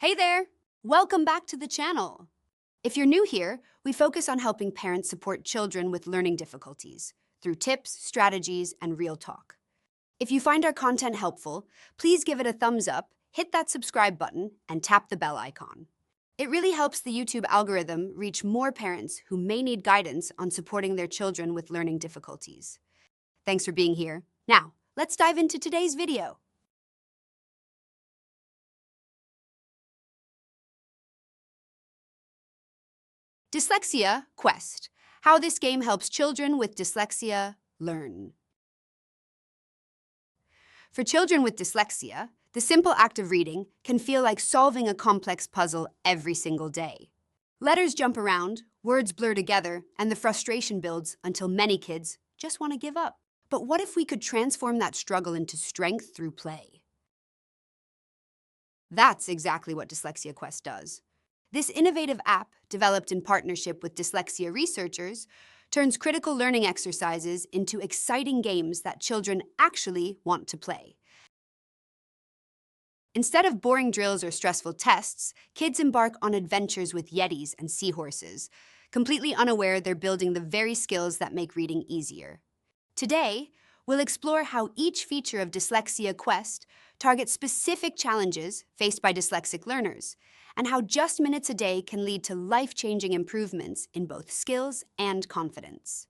Hey there! Welcome back to the channel. If you're new here, we focus on helping parents support children with learning difficulties through tips, strategies, and real talk. If you find our content helpful, please give it a thumbs up, hit that subscribe button, and tap the bell icon. It really helps the YouTube algorithm reach more parents who may need guidance on supporting their children with learning difficulties. Thanks for being here. Now, let's dive into today's video. Dyslexia Quest: How this game helps children with dyslexia learn. For children with dyslexia, the simple act of reading can feel like solving a complex puzzle every single day. Letters jump around, words blur together, and the frustration builds until many kids just want to give up. But what if we could transform that struggle into strength through play? That's exactly what Dyslexia Quest does. This innovative app, developed in partnership with dyslexia researchers, turns critical learning exercises into exciting games that children actually want to play. Instead of boring drills or stressful tests, kids embark on adventures with Yetis and seahorses, completely unaware they're building the very skills that make reading easier. Today, we'll explore how each feature of Dyslexia Quest targets specific challenges faced by dyslexic learners, and how just minutes a day can lead to life-changing improvements in both skills and confidence.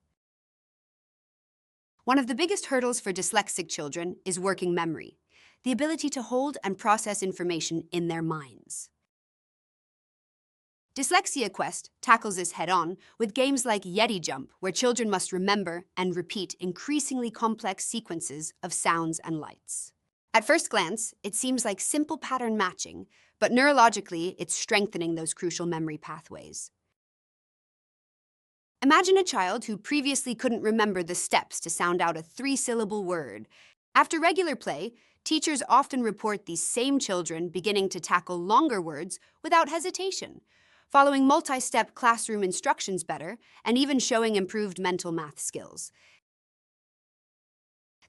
One of the biggest hurdles for dyslexic children is working memory, the ability to hold and process information in their minds. Dyslexia Quest tackles this head-on with games like Yeti Jump, where children must remember and repeat increasingly complex sequences of sounds and lights. At first glance, it seems like simple pattern matching, but neurologically, it's strengthening those crucial memory pathways. Imagine a child who previously couldn't remember the steps to sound out a 3-syllable word. After regular play, teachers often report these same children beginning to tackle longer words without hesitation, following multi-step classroom instructions better, and even showing improved mental math skills.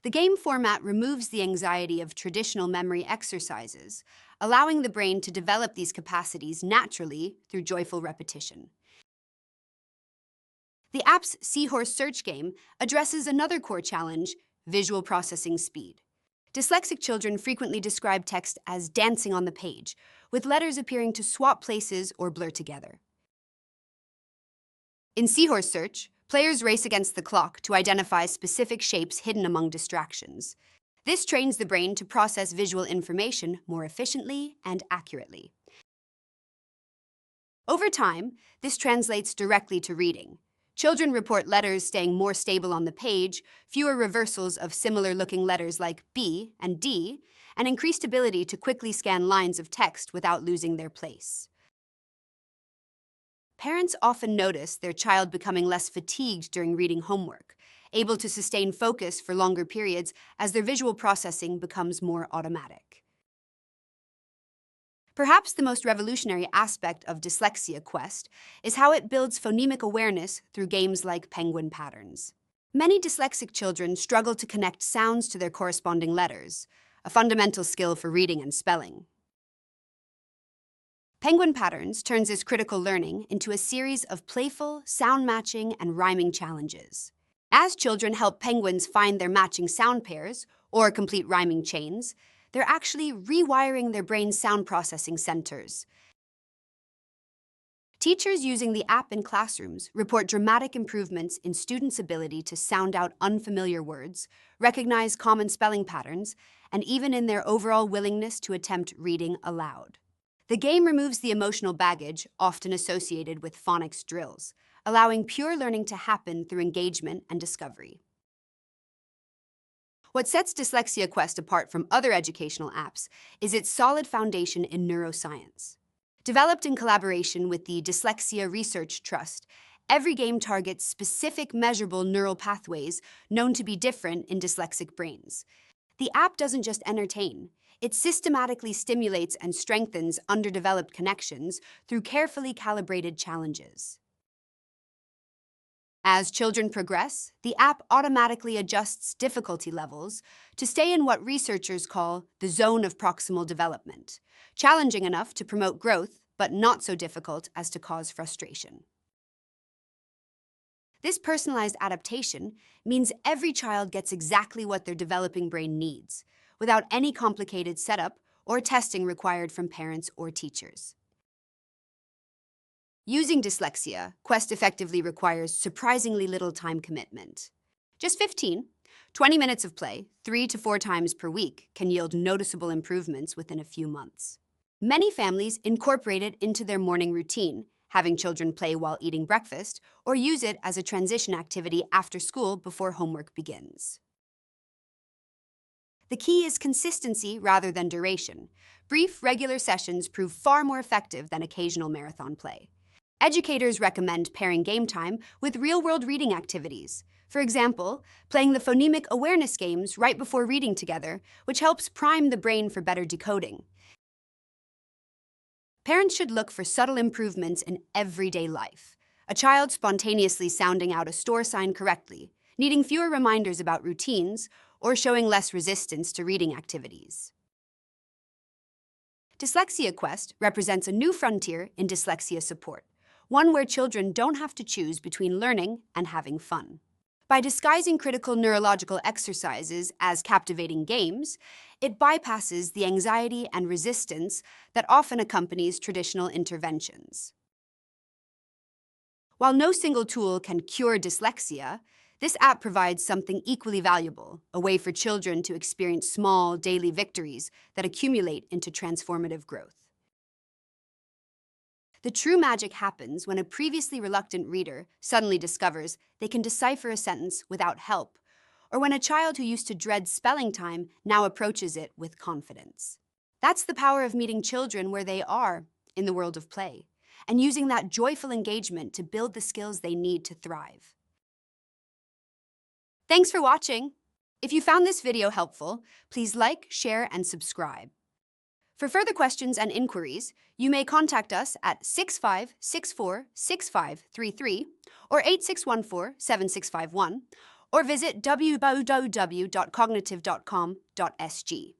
The game format removes the anxiety of traditional memory exercises, allowing the brain to develop these capacities naturally through joyful repetition. The app's Seahorse Search game addresses another core challenge: visual processing speed. Dyslexic children frequently describe text as dancing on the page, with letters appearing to swap places or blur together. In Seahorse Search, players race against the clock to identify specific shapes hidden among distractions. This trains the brain to process visual information more efficiently and accurately. Over time, this translates directly to reading. Children report letters staying more stable on the page, fewer reversals of similar-looking letters like B and D, and increased ability to quickly scan lines of text without losing their place. Parents often notice their child becoming less fatigued during reading homework, able to sustain focus for longer periods as their visual processing becomes more automatic. Perhaps the most revolutionary aspect of Dyslexia Quest is how it builds phonemic awareness through games like penguin patterns. Many dyslexic children struggle to connect sounds to their corresponding letters, a fundamental skill for reading and spelling. Penguin Patterns turns this critical learning into a series of playful, sound-matching, and rhyming challenges. As children help penguins find their matching sound pairs or complete rhyming chains, they're actually rewiring their brain's sound processing centers. Teachers using the app in classrooms report dramatic improvements in students' ability to sound out unfamiliar words, recognize common spelling patterns, and even in their overall willingness to attempt reading aloud. The game removes the emotional baggage often associated with phonics drills, allowing pure learning to happen through engagement and discovery. What sets Dyslexia Quest apart from other educational apps is its solid foundation in neuroscience. Developed in collaboration with the Dyslexia Research Trust, every game targets specific measurable neural pathways known to be different in dyslexic brains. The app doesn't just entertain. It systematically stimulates and strengthens underdeveloped connections through carefully calibrated challenges. As children progress, the app automatically adjusts difficulty levels to stay in what researchers call the zone of proximal development, challenging enough to promote growth, but not so difficult as to cause frustration. This personalized adaptation means every child gets exactly what their developing brain needs, without any complicated setup or testing required from parents or teachers. Using Dyslexia Quest effectively requires surprisingly little time commitment. Just 20 minutes of play, 3 to 4 times per week, can yield noticeable improvements within a few months. Many families incorporate it into their morning routine, having children play while eating breakfast, or use it as a transition activity after school before homework begins. The key is consistency rather than duration. Brief, regular sessions prove far more effective than occasional marathon play. Educators recommend pairing game time with real-world reading activities. For example, playing the phonemic awareness games right before reading together, which helps prime the brain for better decoding. Parents should look for subtle improvements in everyday life. A child spontaneously sounding out a store sign correctly, needing fewer reminders about routines, or showing less resistance to reading activities. Dyslexia Quest represents a new frontier in dyslexia support, one where children don't have to choose between learning and having fun. By disguising critical neurological exercises as captivating games, it bypasses the anxiety and resistance that often accompanies traditional interventions. While no single tool can cure dyslexia, this app provides something equally valuable, a way for children to experience small, daily victories that accumulate into transformative growth. The true magic happens when a previously reluctant reader suddenly discovers they can decipher a sentence without help, or when a child who used to dread spelling time now approaches it with confidence. That's the power of meeting children where they are in the world of play, and using that joyful engagement to build the skills they need to thrive. Thanks for watching. If you found this video helpful, please like, share, and subscribe. For further questions and inquiries, you may contact us at 6564-6533 or 8614-7651, or visit www.cognitive.com.sg.